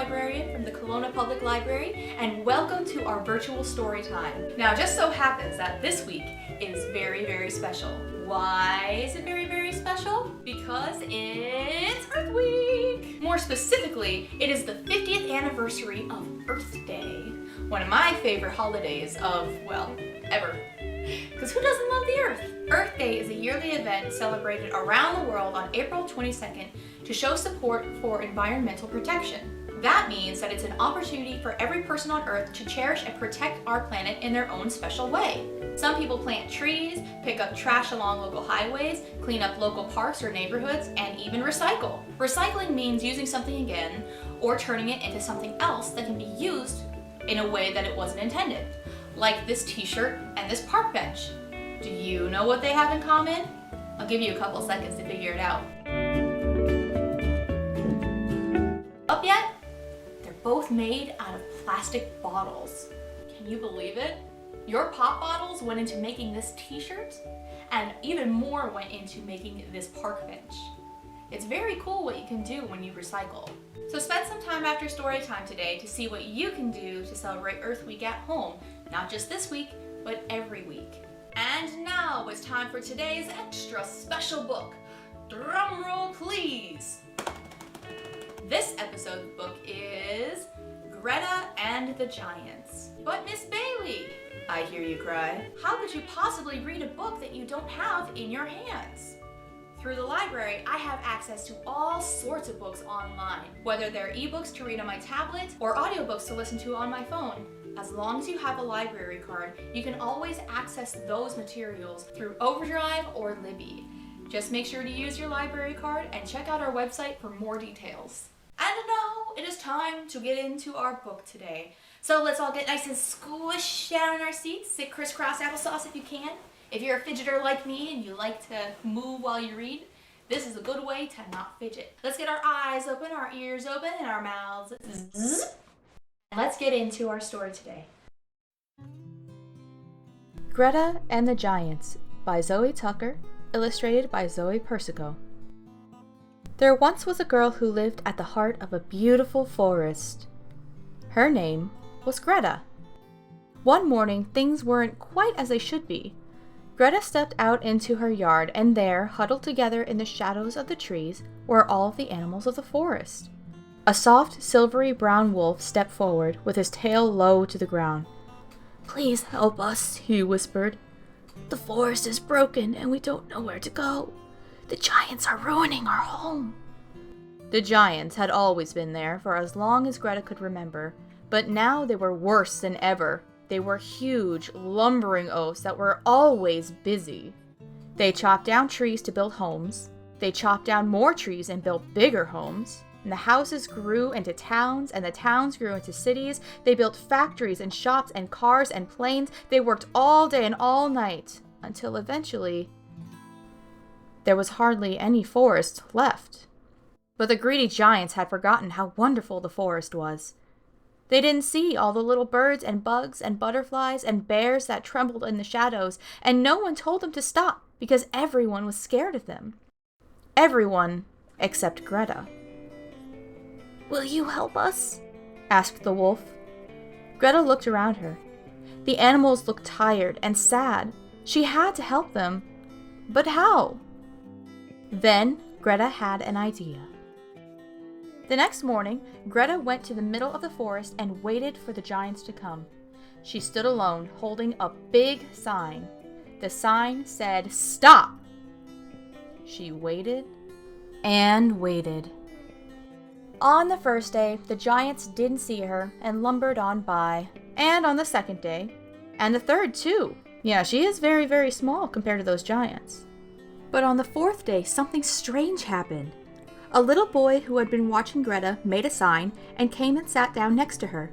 librarian from the Colona Public Library, and welcome to our virtual story time. Now, it just so happens that this week is very, very special. Why is it very, very special? Because it's Earth Week! More specifically, it is the 50th anniversary of Earth Day, one of my favorite holidays of, well, ever. Because who doesn't love the Earth? Earth Day is a yearly event celebrated around the world on April 22nd to show support for environmental protection. That means that it's an opportunity for every person on Earth to cherish and protect our planet in their own special way. Some people plant trees, pick up trash along local highways, clean up local parks or neighborhoods, and even recycle. Recycling means using something again or turning it into something else that can be used in a way that it wasn't intended. Like this t-shirt and this park bench. Do you know what they have in common? I'll give you a couple seconds to figure it out. Up yet? They're both made out of plastic bottles. Can you believe it? Your pop bottles went into making this t-shirt, and even more went into making this park bench. It's very cool what you can do when you recycle. So spend some time after story time today to see what you can do to celebrate Earth Week at home, not just this week, but every week. And now it's time for today's extra special book. Drum roll please! This episode's book is Greta and the Giants. But Ms.Bailey, I hear you cry, how could you possibly read a book that you don't have in your hands? Through the library, I have access to all sorts of books online, whether they're ebooks to read on my tablet or audiobooks to listen to on my phone. As long as you have a library card, you can always access those materials through Overdrive or Libby. Just make sure to use your library card and check out our website for more details. And now it is time to get into our book today. So let's all get nice and squished down in our seats. Sit crisscross applesauce if you can. If you're a fidgeter like me and you like to move while you read, this is a good way to not fidget. Let's get our eyes open, our ears open, and our mouths zzz. Let's get into our story today. Greta and the Giants by Zoe Tucker, illustrated by Zoe Persico. There once was a girl who lived at the heart of a beautiful forest. Her name was Greta. One morning, things weren't quite as they should be. Greta stepped out into her yard, and there, huddled together in the shadows of the trees, were all of the animals of the forest. A soft, silvery brown wolf stepped forward, with his tail low to the ground. "Please help us," he whispered. "The forest is broken, and we don't know where to go. The giants are ruining our home." The giants had always been there for as long as Greta could remember, but now they were worse than ever. They were huge, lumbering oafs that were always busy. They chopped down trees to build homes. They chopped down more trees and built bigger homes. And the houses grew into towns, and the towns grew into cities. They built factories and shops and cars and planes. They worked all day and all night, until eventually there was hardly any forest left. But the greedy giants had forgotten how wonderful the forest was. They didn't see all the little birds and bugs and butterflies and bears that trembled in the shadows, and no one told them to stop because everyone was scared of them. Everyone except Greta. "Will you help us?" asked the wolf. Greta looked around her. The animals looked tired and sad. She had to help them. But how? Then Greta had an idea. The next morning, Greta went to the middle of the forest and waited for the giants to come. She stood alone, holding a big sign. The sign said, "Stop!" She waited and waited. On the first day, the giants didn't see her and lumbered on by. And on the second day, and the third too. Yeah, she is very, very small compared to those giants. But on the fourth day, something strange happened. A little boy who had been watching Greta made a sign and came and sat down next to her.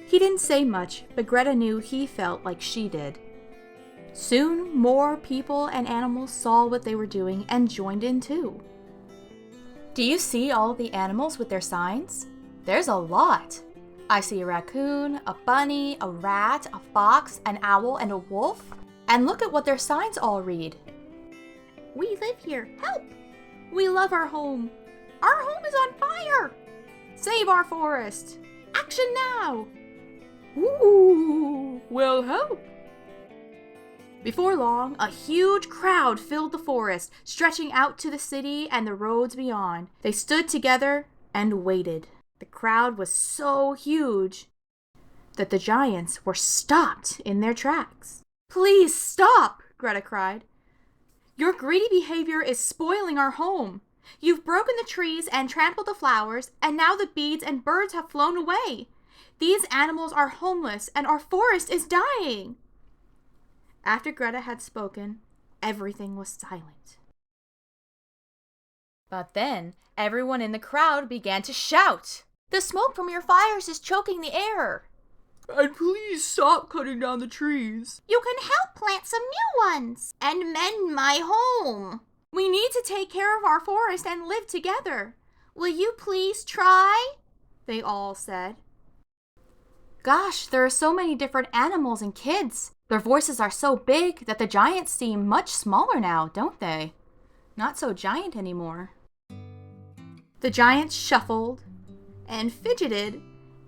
He didn't say much, but Greta knew he felt like she did. Soon, more people and animals saw what they were doing and joined in too. Do you see all the animals with their signs? There's a lot. I see a raccoon, a bunny, a rat, a fox, an owl, and a wolf. And look at what their signs all read. "We live here. Help! We love our home. Our home is on fire. Save our forest! Action now! Ooh, will help. Before long, a huge crowd filled the forest, stretching out to the city and the roads beyond. They stood together and waited. The crowd was so huge that the giants were stopped in their tracks. Please stop, Greta cried. Your greedy behavior is spoiling our home. You've broken the trees and trampled the flowers, and now the bees and birds have flown away. These animals are homeless, and our forest is dying. After Greta had spoken, everything was silent. But then, everyone in the crowd began to shout. The smoke from your fires is choking the air. And please stop cutting down the trees. You can help plant some new ones and mend my home. We need to take care of our forest and live together. Will you please try? They all said. Gosh, there are so many different animals and kids. Their voices are so big that the giants seem much smaller now, don't they? Not so giant anymore. The giants shuffled and fidgeted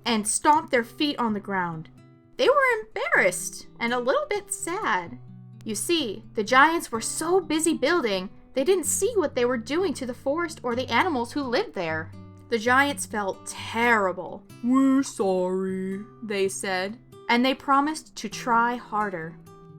and stomped their feet on the ground. They were embarrassed and a little bit sad. You see, the giants were so busy building, they didn't see what they were doing to the forest or the animals who lived there. The giants felt terrible. We're sorry, they said, and they promised to try harder.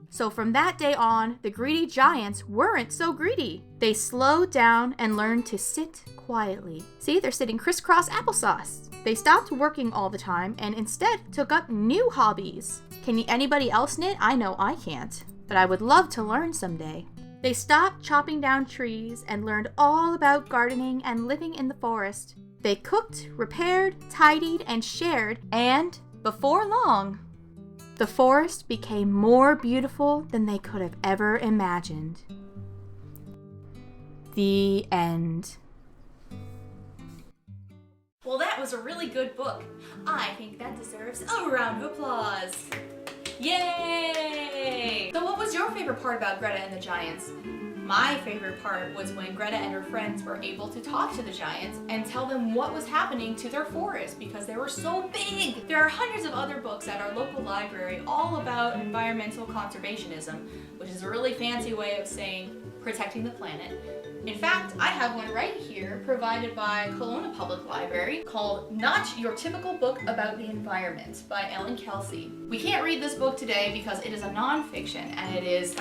So from that day on, the greedy giants weren't so greedy. They slowed down and learned to sit quietly. See, they're sitting crisscross applesauce. They stopped working all the time and instead took up new hobbies. Can anybody else knit? I know I can't, but I would love to learn someday. They stopped chopping down trees and learned all about gardening and living in the forest. They cooked, repaired, tidied, and shared, and before long, the forest became more beautiful than they could have ever imagined. The end. Well, that was a really good book. I think that deserves a round of applause. Yay! So what was your favorite part about Greta and the Giants? My favorite part was when Greta and her friends were able to talk to the giants and tell them what was happening to their forest because they were so big. There are hundreds of other books at our local library all about environmental conservationism, which is a really fancy way of saying protecting the planet. In fact, I have one right here provided by Colona Public Library called Not Your Typical Book About the Environment by Ellen Kelsey. We can't read this book today because it is a nonfiction and it is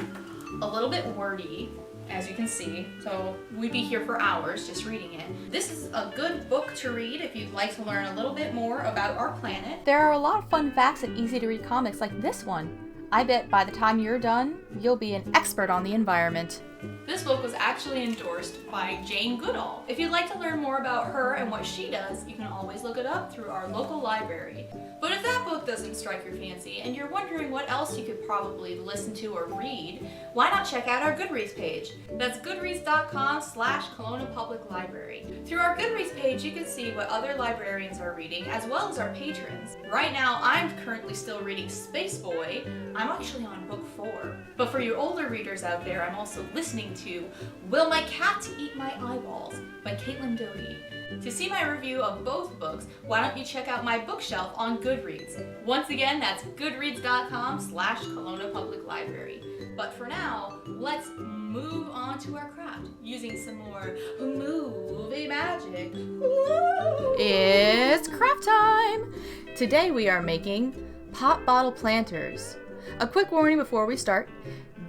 a little bit wordy, as you can see, so we'd be here for hours just reading it. This is a good book to read if you'd like to learn a little bit more about our planet. There are a lot of fun facts and easy to read comics like this one. I bet by the time you're done, you'll be an expert on the environment. This book was actually endorsed by Jane Goodall. If you'd like to learn more about her and what she does, you can always look it up through our local library. But if that book doesn't strike your fancy and you're wondering what else you could probably listen to or read, why not check out our Goodreads page? That's goodreads.com/Colona Public Library. Through our Goodreads page, you can see what other librarians are reading as well as our patrons. Right now, I'm currently still reading Space Boy. I'm actually on book 4. But for you older readers out there, I'm also listening to Will My Cat Eat My Eyeballs by Caitlin Doty. To see my review of both books, why don't you check out my bookshelf on Goodreads. Once again, that's goodreads.com/Colona Public Library. But for now, let's move on to our craft using some more movie magic. Woo! It's craft time! Today we are making pop bottle planters. A quick warning before we start.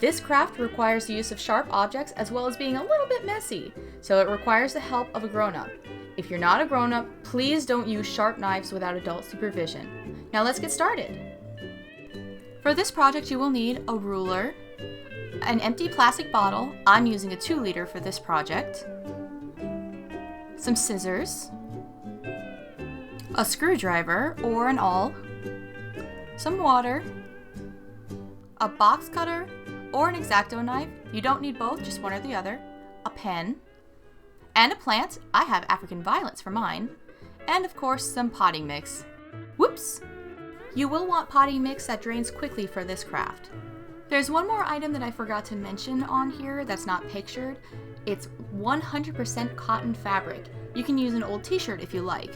This craft requires the use of sharp objects as well as being a little bit messy, so it requires the help of a grown-up. If you're not a grown-up, please don't use sharp knives without adult supervision. Now let's get started. For this project you will need a ruler, an empty plastic bottle, I'm using a 2-liter for this project, some scissors, a screwdriver or an awl, some water, a box cutter or an X-Acto knife, you don't need both, just one or the other, a pen, and a plant, I have African violets for mine, and of course some potting mix. Whoops! You will want potting mix that drains quickly for this craft. There's one more item that I forgot to mention on here that's not pictured. It's 100% cotton fabric. You can use an old t-shirt if you like.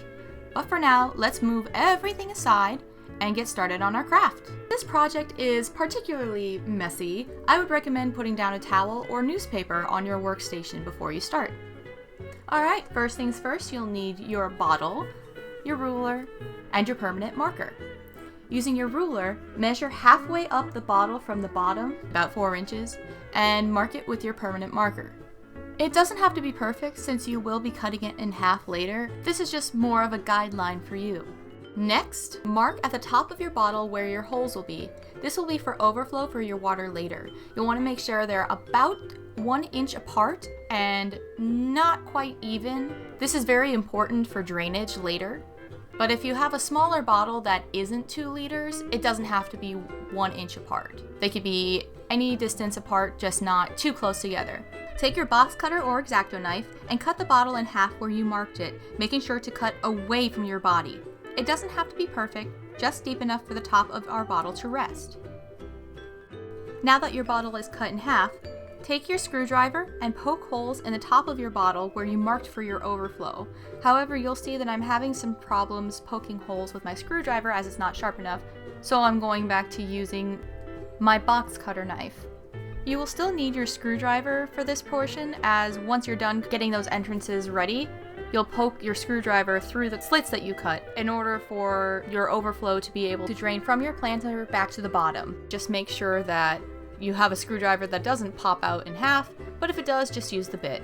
But for now, let's move everything aside and get started on our craft. This project is particularly messy. I would recommend putting down a towel or newspaper on your workstation before you start. Alright, first things first, you'll need your bottle, your ruler, and your permanent marker. Using your ruler, measure halfway up the bottle from the bottom, about 4 inches, and mark it with your permanent marker. It doesn't have to be perfect since you will be cutting it in half later. This is just more of a guideline for you. Next, mark at the top of your bottle where your holes will be. This will be for overflow for your water later. You'll want to make sure they're about 1 inch apart and not quite even. This is very important for drainage later. But if you have a smaller bottle that isn't 2 liters, it doesn't have to be 1 inch apart. They could be any distance apart, just not too close together. Take your box cutter or X-Acto knife and cut the bottle in half where you marked it, making sure to cut away from your body. It doesn't have to be perfect, just deep enough for the top of our bottle to rest. Now that your bottle is cut in half, take your screwdriver and poke holes in the top of your bottle where you marked for your overflow. However, you'll see that I'm having some problems poking holes with my screwdriver as it's not sharp enough, so I'm going back to using my box cutter knife. You will still need your screwdriver for this portion, as once you're done getting those entrances ready, you'll poke your screwdriver through the slits that you cut in order for your overflow to be able to drain from your planter back to the bottom. Just make sure that you have a screwdriver that doesn't pop out in half, but if it does, just use the bit.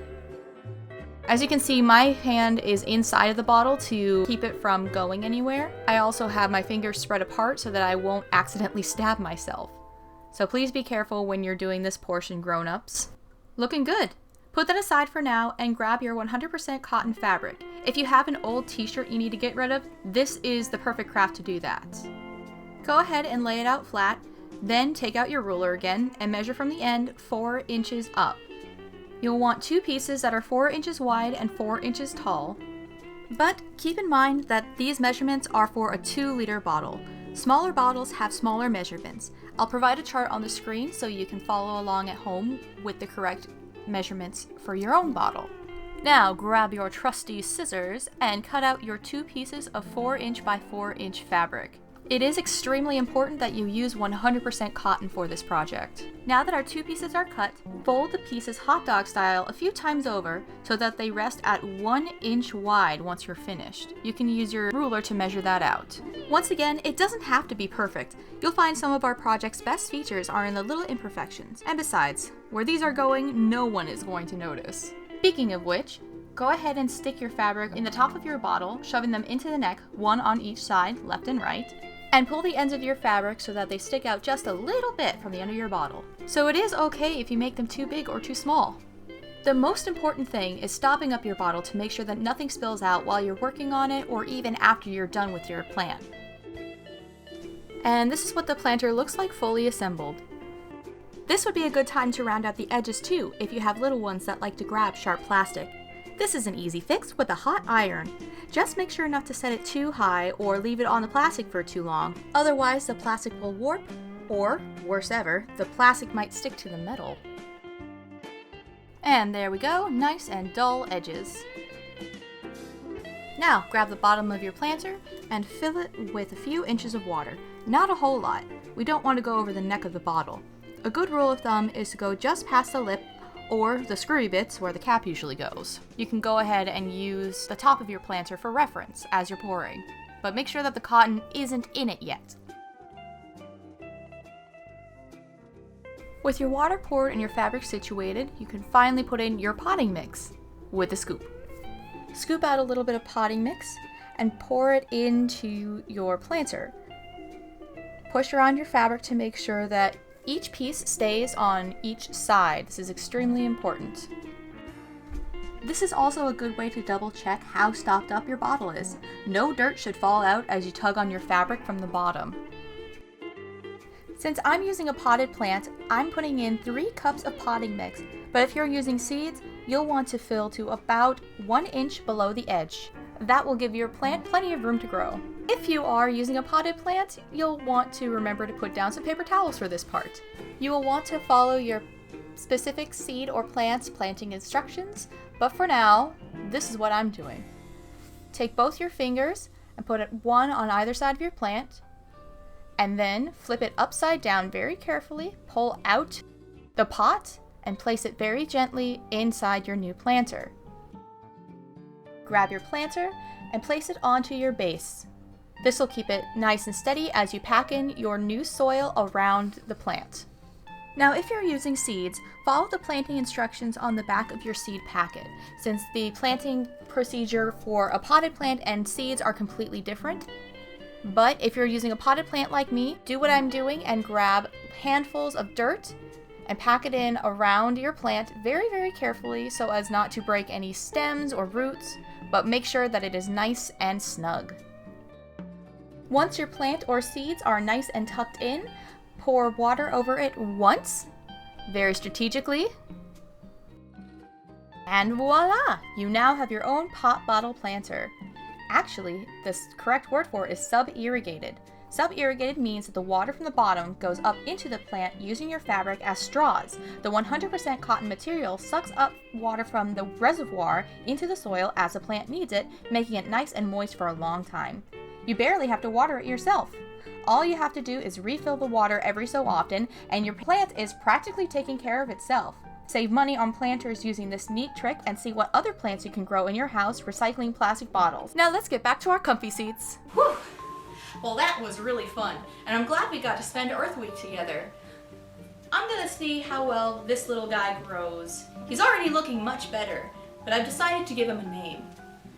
As you can see, my hand is inside of the bottle to keep it from going anywhere. I also have my fingers spread apart so that I won't accidentally stab myself. So please be careful when you're doing this portion, grown-ups. Looking good! Put that aside for now and grab your 100% cotton fabric. If you have an old t-shirt you need to get rid of, this is the perfect craft to do that. Go ahead and lay it out flat, then take out your ruler again and measure from the end 4 inches up. You'll want 2 pieces that are 4 inches wide and 4 inches tall. But keep in mind that these measurements are for a 2-liter bottle. Smaller bottles have smaller measurements. I'll provide a chart on the screen so you can follow along at home with the correct measurements for your own bottle. Now grab your trusty scissors and cut out your 2 pieces of 4 inch by 4 inch fabric. It is extremely important that you use 100% cotton for this project. Now that our 2 pieces are cut, fold the pieces hot dog style a few times over so that they rest at 1 inch wide once you're finished. You can use your ruler to measure that out. Once again, it doesn't have to be perfect. You'll find some of our project's best features are in the little imperfections. And besides, where these are going, no one is going to notice. Speaking of which, go ahead and stick your fabric in the top of your bottle, shoving them into the neck, one on each side, left and right. And pull the ends of your fabric so that they stick out just a little bit from the end of your bottle. So it is okay if you make them too big or too small. The most important thing is stopping up your bottle to make sure that nothing spills out while you're working on it or even after you're done with your plant. And this is what the planter looks like fully assembled. This would be a good time to round out the edges too if you have little ones that like to grab sharp plastic. This is an easy fix with a hot iron. Just make sure not to set it too high or leave it on the plastic for too long. Otherwise, the plastic will warp, or, worse ever, the plastic might stick to the metal. And there we go, nice and dull edges. Now, grab the bottom of your planter and fill it with a few inches of water. Not a whole lot. We don't want to go over the neck of the bottle. A good rule of thumb is to go just past the lip or the screwy bits where the cap usually goes. You can go ahead and use the top of your planter for reference as you're pouring, but make sure that the cotton isn't in it yet. With your water poured and your fabric situated, you can finally put in your potting mix with a scoop. Scoop out a little bit of potting mix and pour it into your planter. Push around your fabric to make sure that each piece stays on each side. This is extremely important. This is also a good way to double check how stopped up your bottle is. No dirt should fall out as you tug on your fabric from the bottom. Since I'm using a potted plant, I'm putting in 3 cups of potting mix, but if you're using seeds, you'll want to fill to about 1 inch below the edge. That will give your plant plenty of room to grow. If you are using a potted plant, you'll want to remember to put down some paper towels for this part. You will want to follow your specific seed or plant's planting instructions, but for now, this is what I'm doing. Take both your fingers and put one on either side of your plant, and then flip it upside down very carefully, pull out the pot, and place it very gently inside your new planter. Grab your planter and place it onto your base. This will keep it nice and steady as you pack in your new soil around the plant. Now, if you're using seeds, follow the planting instructions on the back of your seed packet, since the planting procedure for a potted plant and seeds are completely different. But if you're using a potted plant like me, do what I'm doing and grab handfuls of dirt and pack it in around your plant very, very carefully so as not to break any stems or roots, but make sure that it is nice and snug. Once your plant or seeds are nice and tucked in, pour water over it once, very strategically, and voila! You now have your own pot bottle planter. Actually, the correct word for it is sub-irrigated. Sub-irrigated means that the water from the bottom goes up into the plant using your fabric as straws. The 100% cotton material sucks up water from the reservoir into the soil as the plant needs it, making it nice and moist for a long time. You barely have to water it yourself. All you have to do is refill the water every so often, and your plant is practically taking care of itself. Save money on planters using this neat trick and see what other plants you can grow in your house recycling plastic bottles. Now let's get back to our comfy seats. Whew. Well, that was really fun, and I'm glad we got to spend Earth Week together. I'm gonna see how well this little guy grows. He's already looking much better, but I've decided to give him a name.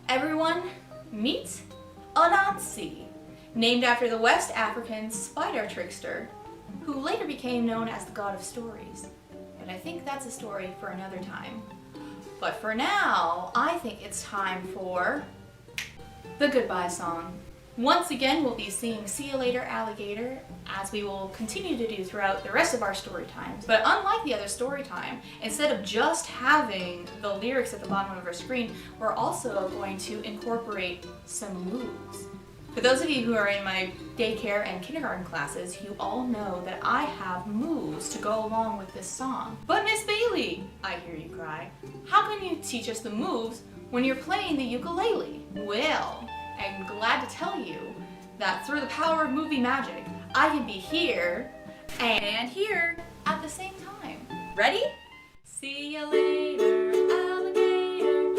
Everyone, meet Anansi, named after the West African spider trickster, who later became known as the god of stories. But I think that's a story for another time. But for now, I think it's time for the goodbye song. Once again, we'll be singing See You Later, Alligator, as we will continue to do throughout the rest of our story times. But unlike the other story time, instead of just having the lyrics at the bottom of our screen, we're also going to incorporate some moves. For those of you who are in my daycare and kindergarten classes, you all know that I have moves to go along with this song. But Ms.Bailey, I hear you cry, how can you teach us the moves when you're playing the ukulele? Well, I'm glad to tell you that through the power of movie magic, I can be here and here at the same time. Ready? See you later, alligator,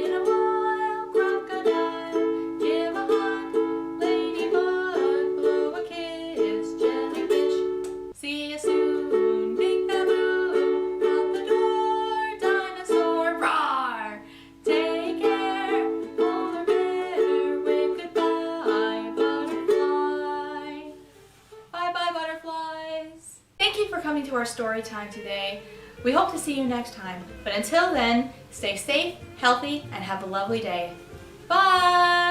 in a while, crocodile, give a hug, ladybug, blow a kiss, jellyfish, see you soon, big baboon, out the door, dinosaur, roar, take care, polar bear, wave goodbye, butterfly, bye-bye butterflies. Thank you for coming to our story time today. We hope to see you next time, but until then, stay safe, healthy, and have a lovely day. Bye!